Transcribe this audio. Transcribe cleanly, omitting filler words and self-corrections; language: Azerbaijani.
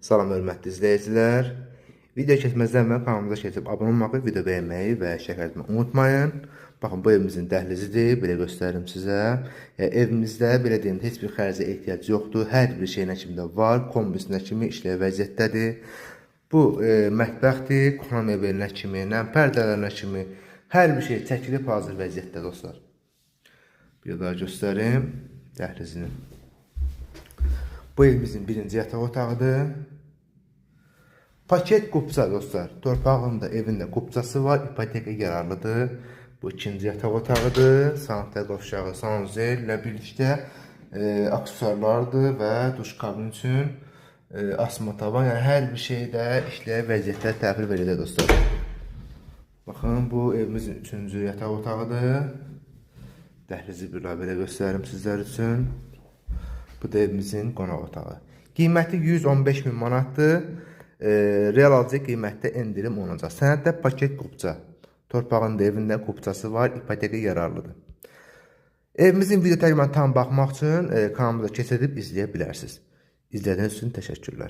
Salam hörmətli izləyicilər. Video keçməzdən əvvəl kanalımıza keçib abunə olmağı, video bəyənməyi və şərh etməyi unutmayın. Baxın, bu evimizin dəhlizidir. Belə göstərim sizə. Evimizdə belə deyim, heç bir xərcə ehtiyac yoxdur. Hər bir şey nə kimdə var, kombisinə kimi işləyə vəziyyətdədir. Bu mətbəxdir, kuxna mebelinə kimi, pərdələrinə kimi hər bir şey çəkilib hazır vəziyyətdə dostlar. Bir daha göstərim dəhlizini. Bu evimizin birinci yataq otağıdır. Paket qupça dostlar. Torpağın da evində qupçası var. İpoteka yararlıdır. Bu ikinci yataq otağıdır. Sanitar qovşağı, sanuzel ilə birlikdə aksesuarlardır və duş kabin üçün asma tavan. Yəni hər bir şeydə işləyə vəziyyətdə təhvil verilir dostlar. Baxın, bu evimizin üçüncü yataq otağıdır. Dəhlizi bir belə göstərim sizlər üçün. Bu da evimizin qonaq otağı. Qiyməti 115 min manatdır. Real alıcı qiymətdə endirim olacaq. Sənəddə paket qupça. Torpağın da evində qupçası var. İpoteka yararlıdır. Evimizin video təqdimatına tam baxmaq üçün kanalımıza keçidib izləyə bilərsiniz. İzlədiyiniz üçün təşəkkürlər.